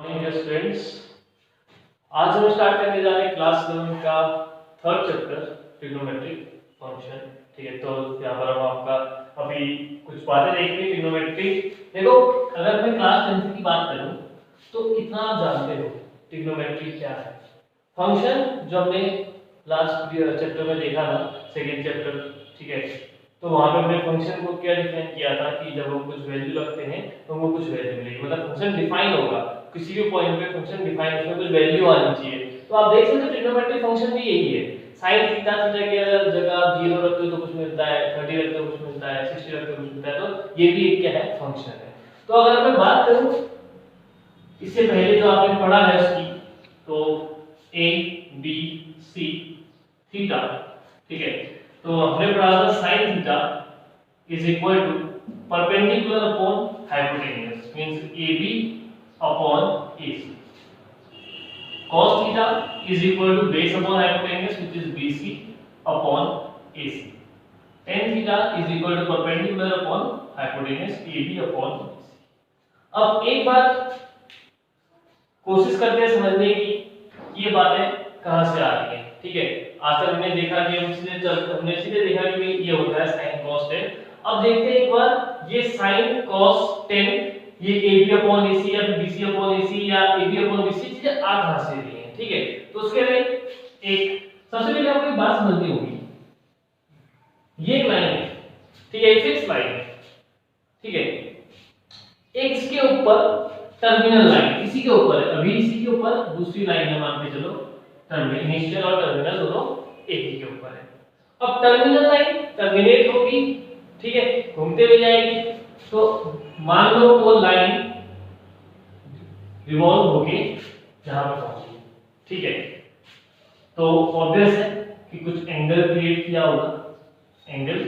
Dear students, आज हम start करने जा रहे हैं क्लास 11 का थर्ड चैप्टर ट्रिग्नोमेट्रिक फंक्शन। ठीक है, तो यहाँ पर हम आपका अभी कुछ बातें देखेंगे ट्रिग्नोमेट्रिक। देखो, अगर मैं क्लास 10 की बात करूं तो कितना आप जानते हो ट्रिग्नोमेट्री क्या है। फंक्शन जो हमने लास्ट चैप्टर में देखा था, सेकेंड चैप्टर, ठीक है, तो वहां पे हमने फंक्शन को क्या डिफाइन किया था कि जब हम कुछ वैल्यू रखते हैं तो हमको कुछ वैल्यू मिलेगी, मतलब फंक्शन डिफाइन होगा, किसी भी पॉइंट पे फंक्शन डिफाइन, उसमें कुछ वैल्यू आनी चाहिए। तो आप देख सकते हो ट्रिग्नोमेट्रिक फंक्शन भी यही है। sin थीटा थीटा की जगह 0 रखते हो तो कुछ मिलता है, 30 रखते हो कुछ मिलता है, 60 रखते हो कुछ मिलता है, तो ये भी एक क्या है, फंक्शन है। तो अगर मैं बात करूं इससे पहले जो आपने पढ़ा है उसकी, तो a b c थीटा, ठीक है, तो हमने पढ़ा था sin theta is equal to perpendicular upon hypotenuse, means AB upon AC। cos theta is equal to base upon hypotenuse, which is BC upon AC. tan theta is equal to perpendicular upon hypotenuse AB upon AC. अब एक बात कोशिश करते हैं समझने की ये बातें कहां से आ रही हैं। ठीक है, आज तक हमने देखा कि हमने सीधे देखा कि ये होता है sin cos tan। अब देखते हैं एक बार ये sin cos tan, ये AB upon AC या BC upon AC या AB upon BC चीजें आ कहां से रही हैं। ठीक है, तो उसके लिए एक सबसे पहले आपको एक बात समझनी होगी, ये एक लाइन है, ठीक है, एक फिक्स लाइन है, ठीक है, एक इसके ऊपर टर्मिनल लाइन इसी के ऊपर है, अभी इसी के ऊपर दूसरी लाइन है, मान के चलो टर्मिनल, इनिशियल और टर्मिनल दोनों एक ही के ऊपर है। अब टर्मिनल लाइन टर्मिनेट होगी, ठीक है, घूमते हुए जाएगी, तो मान लो वो लाइन रिवॉल्व होके यहां पर पहुंची, ठीक है, तो ऑब्वियस है कि कुछ एंगल क्रिएट किया होगा, एंगल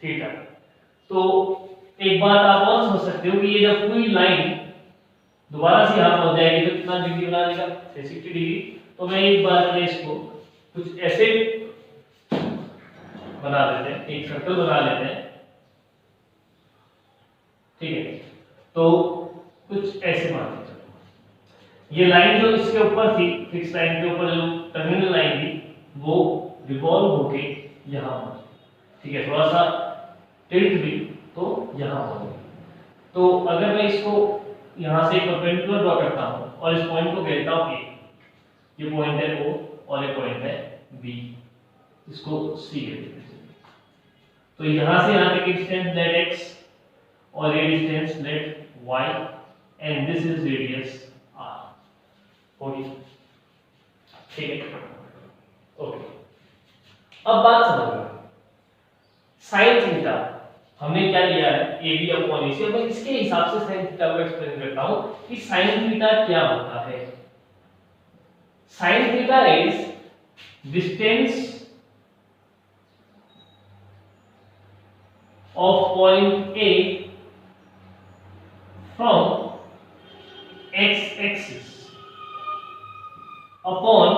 थीटा। तो एक बात आप और समझ सकते हो कि ये जब पूरी लाइन दोबारा से यहां पहुंच जाएगी तो कितना डिग्री बना देगा, 360 डिग्री। तो मैं एक बार में इसको कुछ ऐसे बना देते हैं, एक सर्कल बना लेते हैं, ठीक है, तो कुछ ऐसे मान लीजिए ये लाइन जो इसके ऊपर थी, फिक्स लाइन के ऊपर जो टर्मिनल लाइन थी, वो रिवॉल्व होके यहां पहुंची, ठीक है, थोड़ा सा टिल्ट भी तो यहां पहुंची। तो अगर मैं इसको यहां से परपेंडिकुलर ड्रॉ करता हूं और इस पॉइंट को कहता हूं कि ये पॉइंट है O और ये पॉइंट है B, इसको C कहते हैं। तो यहां से यहां तक डिस्टेंस लेट x और ये distance let y and this is radius r होगी, ठीक है, ओके। अब बात समझो, sin थीटा हमने क्या लिया है, AB अपॉन AC। अब मैं इसके हिसाब से sin थीटा को एक्सप्लेन करता हूं कि sin थीटा क्या होता है। sin theta is distance of point A from x-axis upon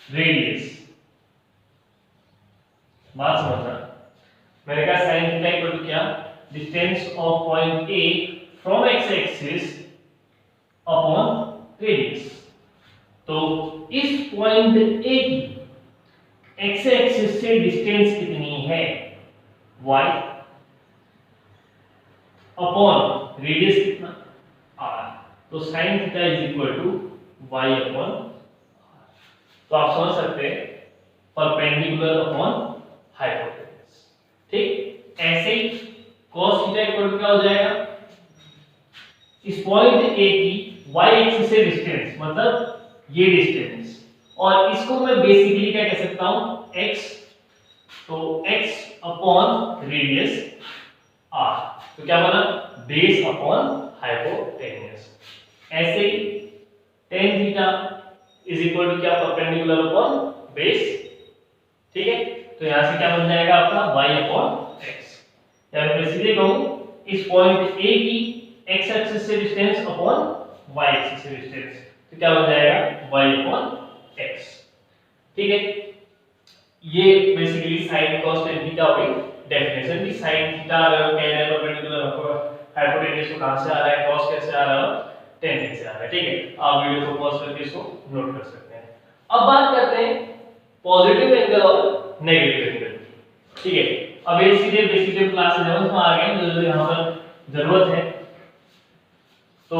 radius। बात समझना, मैंने कहा sin थीटा इक्वल टू क्या, distance of point A from x-axis upon radius. तो इस पॉइंट A की x-axis से डिस्टेंस कितनी है, y, अपॉन रेडियस कितना, r। तो sin theta is equal to y upon r। तो आप समझ सकते हैं परपेंडिकुलर अपॉन हाइपोटेन्यूज, ठीक। ऐसे ही cos थीटा इक्वल टू क्या हो जाएगा, इस पॉइंट A की y एक्सिस से डिस्टेंस, मतलब ये डिस्टेंस, और इसको मैं बेसिकली क्या कह सकता हूं, x, तो x अपॉन रेडियस r, तो क्या बना, बेस अपॉन हाइपोटेन्यूज। ऐसे ही tan theta is equal to क्या, परपेंडिकुलर अपॉन बेस, ठीक है, तो यहां से क्या बन जाएगा आपका y अपॉन x, या मैं सीधे कहूं इस पॉइंट A की x एक्सिस से डिस्टेंस अपॉन y एक्सिस से डिस्टेंस, तो क्या बन जाएगा y अपॉन x, ठीक है। ये basically sin cos tan theta हो गई डेफिनेशन की। sin थीटा अगर कह रहे हैं परपेंडिकुलर हाइपोटेन्यूज को कहां से आ रहा है, cos कैसे आ रहा है, 10 डिग्री से आ रहा है। ठीक है, आप वीडियो को पॉज करके इसको नोट कर सकते हैं। अब बात करते हैं पॉजिटिव एंगल और नेगेटिव एंगल। ठीक है, अब ये सीधे बेसिक क्लास 11 में आ गए जो यहाँ पर जरूरत है। तो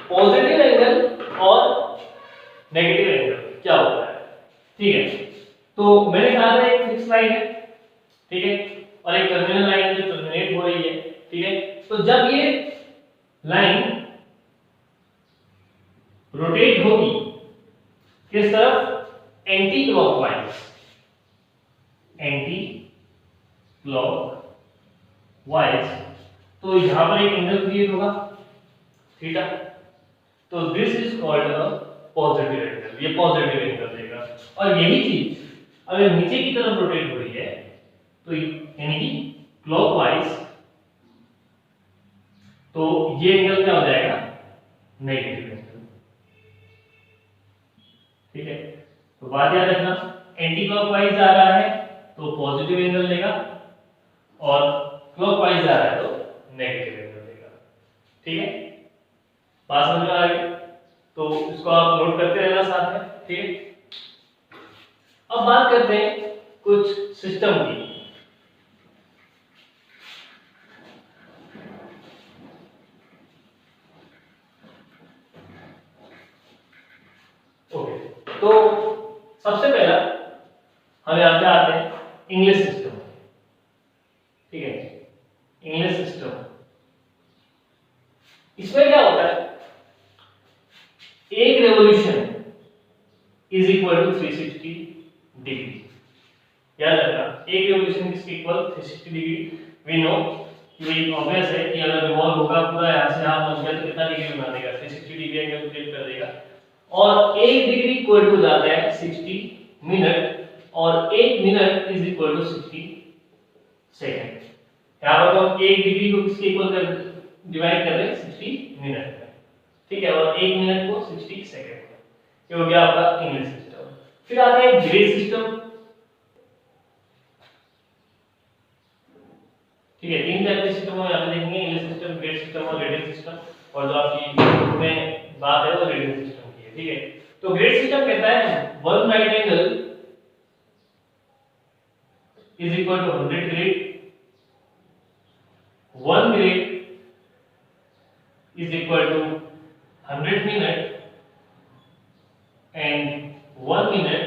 पॉजिटिव एंगल और नेगेटिव एंगल क्या होता है? ठीक है, तो मैंने कहा था एक फिक्स लाइन है, ठीक है, और एक टर्मिनल लाइन जो टर्मिनेट हो रही है। ठीक है, तो जब ये लाइन रोटेट होगी किस तरफ? एंटी क्लॉकवाइज, एंटी क्लॉकवाइज, तो यहां पर एक एंगल क्रिएट होगा थीटा। तो this is called a positive angle, ये पॉजिटिव एंगल देगा। और यही चीज अगर नीचे की तरफ रोटेट हो रही है तो यानी कि क्लॉकवाइज, तो ये एंगल क्या हो जाएगा? Negative angle. ठीक है, तो बात याद रखना, एंटी क्लॉकवाइज जा रहा है तो पॉजिटिव एंगल लेगा और क्लॉकवाइज जा रहा है तो नेगेटिव एंगल देगा। ठीक है, बात समझ में आ गई? तो इसको आप नोट करते रहना साथ में। ठीक है, अब बात करते हैं कुछ सिस्टम की। ओके, तो सबसे पहला हम यहां पे आते हैं इंग्लिश सिस्टम। ठीक है, इंग्लिश सिस्टम, इसमें क्या होता है? एक revolution is equal to 360 degree. याद रखना, एक रेवोल्यूशन किसके इक्वल? 360 डिग्री। वी नो, ये ऑब्वियस है कि अगर रिवॉल्व होगा पूरा यहां से यहां पहुंच गया तो कितना डिग्री बना देगा? 360 डिग्री एंगल क्रिएट कर देगा। और 1 डिग्री इक्वल टू जाता है 60 मिनट, और 1 minute is equal to 60 second. यहां पर हम 1 डिग्री को किसके इक्वल कर डिवाइड कर रहे हैं? 60 मिनट में। ठीक है, और 1 मिनट को 60 सेकंड में। ये हो गया आपका इंग्लिश सिस्टम। फिर आते हैं ग्रिड सिस्टम। ठीक है, तीन टाइप के सिस्टम हम यहां पे देखेंगे, इंग्लिश सिस्टम, ग्रिड सिस्टम और रेडियल सिस्टम। और जो आपकी में बात है वो रेडियल सिस्टम की है। ठीक है, तो ग्रिड सिस्टम कहता है one right angle is equal to 100 grid, one grid is equal to 100 minute and 1 minute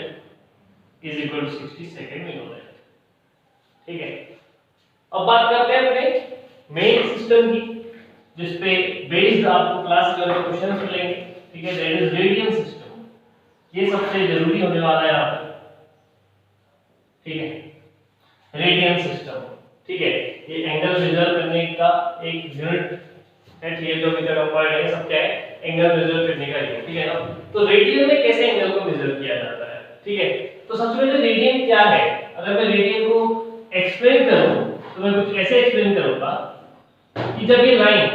is equal to 60 second we know that. ठीक है, अब बात करते हैं अपने मेन सिस्टम की, जिसपे बेस्ड आपको क्लास के अंदर क्वेश्चंस मिलेंगे। ठीक है, दैट इज रेडियन सिस्टम। ये सबसे जरूरी होने वाला है यहाँ पर। ठीक है, रेडियन सिस्टम। ठीक है, ये एंगल मेजर करने का एक यूनिट है। ठीक है, जो भी तरह वर्ड है सब क्या है? एंगल मेजर करने का है। ठीक है ना, तो रेडियन में कैसे एंगल को मेजर किया जाता है? ठीक है, तो सबसे पहले रेडियन क्या है? अगर मैं रेडियन को एक्सप्लेन करूं तो मैं कुछ ऐसे एक्सप्लेन करूंगा कि जब ये लाइन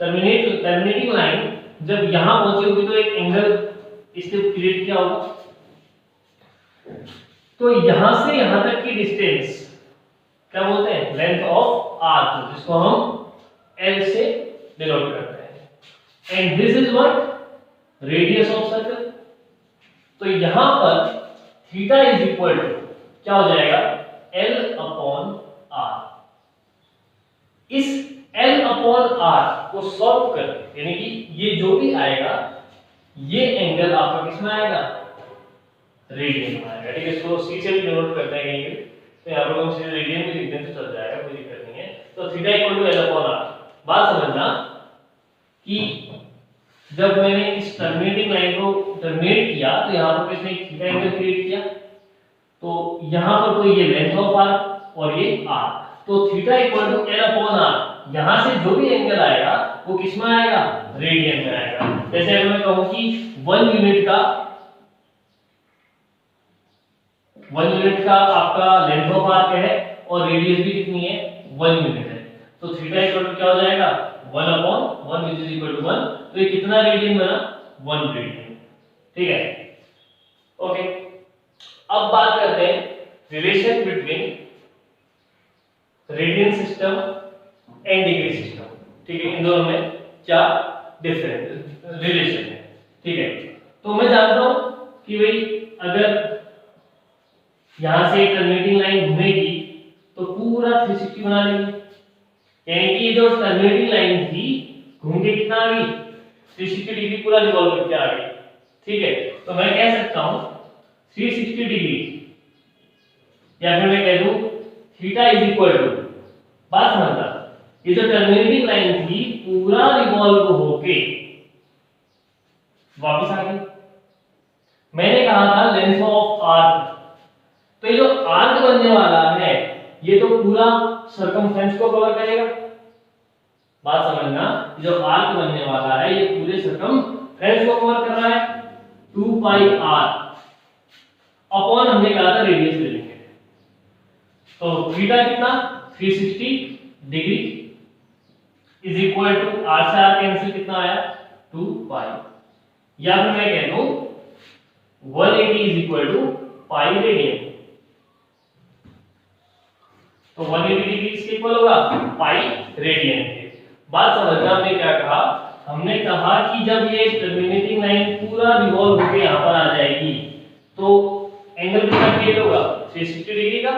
टर्मिनेटिंग लाइन जब यहां पहुंची होगी तो एक एंगल इससे क्रिएट किया होगा। तो यहां से यहां तक की डिस्टेंस क्या बोलते हैं? लेंथ ऑफ आर्क, जिसको हम L से डिनोट करते हैं। And this is what? Radius of circle. तो यहां पर थीटा इज इक्वल टू क्या हो जाएगा? L upon R। इस L अपॉन R को सॉल्व कर, यानी कि ये जो भी आएगा ये एंगल आपका किस में आएगा? रेडियन में आएगा। ठीक है, इसको C से भी डिनोट करते हैं कहीं पे, तो यहां पर हम सीधे रेडियन में लिख दें तो चल जाएगा, कोई दिक्कत नहीं है। तो theta equal to L upon R। बात समझना कि जब मैंने इस टर्मिनेटिंग लाइन को टर्मिनेट किया तो यहां पर किसने एक थीटा एंगल क्रिएट किया, तो यहां पर कोई ये लेंथ ऑफ आर्क और ये r, तो theta equal to L upon R। यहां से जो भी एंगल आएगा वो किस में आएगा? रेडियन में आएगा। जैसे अगर मैं कहूं कि 1 यूनिट का आपका लेंथ ऑफ आर्क है और रेडियस भी कितनी है? 1 यूनिट है, तो थीटा इक्वल टू क्या हो जाएगा? 1 अपॉन 1 विच इज इक्वल टू 1। तो ये कितना रेडियन बना? 1 रेडियन। ठीक है, ओके। अब बात करते हैं relation between radian system and degree system. ठीक है, इन दोनों में क्या डिफरेंस है? रिलेशन है, ठीक है। तो मैं जानता हूं कि भाई अगर यहां से टर्मिनेटिंग लाइन घूमेगी तो पूरा 360 बना लेगी, यानी कि ये जो टर्मिनेटिंग लाइन थी घूम के कितना आ गई 360 डिग्री पूरा रिवॉल्व करके आ गई, ठीक है। तो मैं कह सकता हूं 360 डिग्री, या फिर मैं कह दूं थीटा इज इक्वल टू, बात समझना, ये जो टर्मिनेटिंग लाइन थी पूरा रिवॉल्व होके वापस आ गई। मैंने कहा था लेंथ ऑफ आर्क, तो ये जो आर्क बनने वाला है ये तो पूरा सर्कमफ्रेंस को कवर करेगा, बात समझना, जो आर्क बनने वाला है ये पूरे सर्कमफ्रेंस को कवर कर रहा है। 2 पाई r अपॉन हमने कहा था रेडियस ले लेंगे, तो थीटा कितना 360 degree is equal to r से r कैंसिल कितना आया 2 पाई, या फिर मैं कह दूं 180 is equal to pi radian, तो 180 डिग्री किसके इक्वल होगा पाई रेडियन के। बात समझना, हमने क्या कहा, हमने कहा कि जब ये टर्मिनेटिंग लाइन पूरा रिवॉल्व होकर यहां पर आ जाएगी तो एंगल कितना क्रिएट होगा 360 डिग्री का।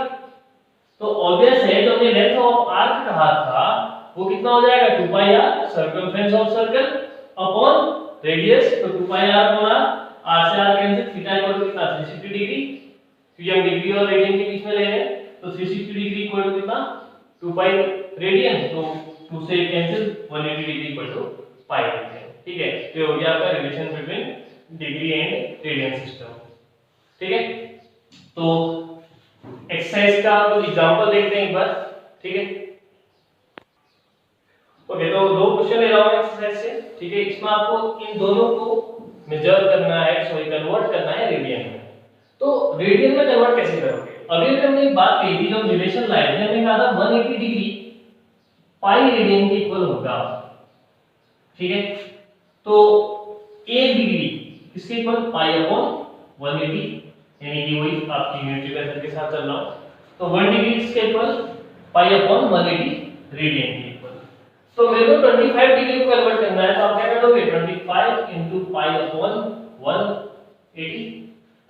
तो ऑब्वियस है जो हमने लेंथ ऑफ आर्क कहा था वो कितना हो जाएगा 2 pi r circumference of circle upon radius, तो 2 पाई r होना r से r cancel, theta equal to कितना 360 डिग्री, क्योंकि हम डिग्री और रेडियन के बीच में ले रहे हैं, तो 360 डिग्री इक्वल टू कितना 2 पाई रेडियन, तो 2 से cancel 180 degree equal to pi radian, ठीक है। तो ये हो गया आपका relation between degree and radian system, ठीक है। तो एक्सरसाइज का कुछ एग्जांपल देखते हैं एक बार, ठीक है। ओके, तो दो क्वेश्चन ले रहा हूं एक्सरसाइज से, ठीक है। इसमें आपको इन दोनों को मेजर करना है, सॉरी कन्वर्ट करना है रेडियन में। तो रेडियन में कन्वर्ट कैसे करोगे, अभी हमने एक बात कही थी, जो रिलेशन लाए थे, हमने कहा था 180 डिग्री पाई रेडियन के इक्वल होगा, ठीक है। तो 1 डिग्री किसके इक्वल पाई अपॉन 180, यानी कि वही आपकी यूनिटी मेथड के साथ चल रहा हूं, तो 1 डिग्री किसके इक्वल पाई अपॉन 180 रेडियन के इक्वल। तो मेरे को 25 डिग्री को कन्वर्ट करना है, तो आप क्या करोगे 25 into पाई अपॉन 180,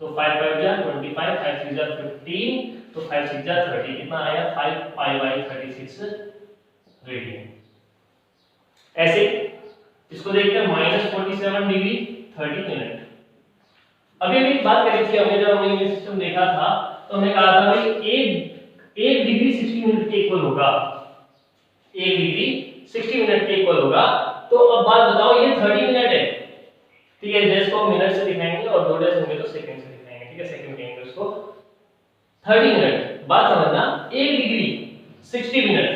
तो 5 5 जा 25, 5 6 जा 15, तो 5 6 जा 30, कितना आया 5 पाई बाय 36 रेडियन। ऐसे इसको देखते हैं -47 डिग्री 30 मिनट। अभी अभी बात करी थी हमने, जब हमने ये सिस्टम देखा था तो हमने कहा था भाई 1 डिग्री 60 मिनट के इक्वल होगा, 1 डिग्री 60 मिनट के इक्वल होगा। तो अब बात बताओ, ये 30 मिनट है, ठीक है, डेज को मिनट से दिखाएंगे और 2 डेज होंगे तो सेकंड से दिखाएंगे, ठीक है, सेकंड कहेंगे उसको 30 मिनट। बात समझना, 1 degree 60 minute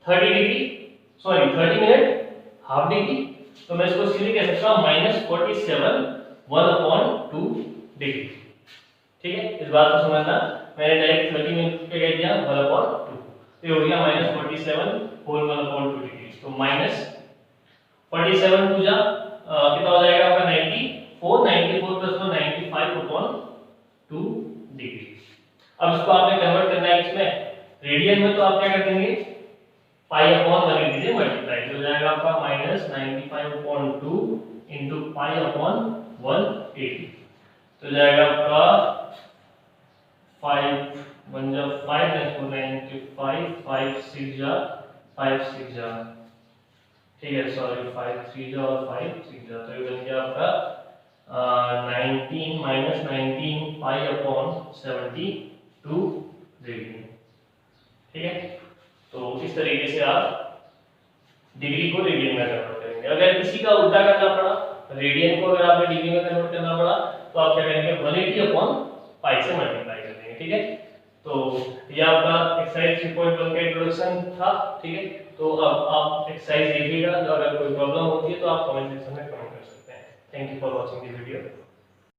30 degree, sorry 30 minute half degree, तो मैं इसको सीधे कह सकता हूं -47 1/2 डिग्री, ठीक है। इस बात को समझना, मैंने डायरेक्ट 30 मिनट पे कह दिया 1/2, तो ये हो गया -47 होल 1/2 डिग्री, तो -47 टू जा कितना हो जाएगा आपका 94, 94 प्लस 1 95/2 डिग्री। अब इसको आपने कन्वर्ट करना है इसमें रेडियन में, तो आप क्या कर देंगे पाई अपॉन 180 से मल्टीप्लाई, तो हो जाएगा आपका -95/2 इनटू पाई अपॉन 180, तो जाएगा आपका 5 1 जा 5 9 95 5 6 जा 5 6 जा, ठीक है, सॉरी 5 3 जा और 5 6 जा, तो ये बन गया आपका 19 -19 पाई अपॉन 72 डिग्री, ठीक है। तो इस तरीके से आप डिग्री को रेडियन में कन्वर्ट करेंगे। अगर किसी का उल्टा करना पड़ा, रेडियन को अगर आपने डिग्री में कन्वर्ट करना पड़ा, तो आप क्या करेंगे 180 अपॉन पाई से मल्टीप्लाई कर देंगे, ठीक है। तो ये आपका एक्सरसाइज 3.1 का इंट्रोडक्शन था, ठीक है। तो अब आप एक्सरसाइज देखिएगा, अगर कोई प्रॉब्लम होती है तो आप कमेंट सेक्शन में कमेंट कर सकते हैं। Thank you for watching the video.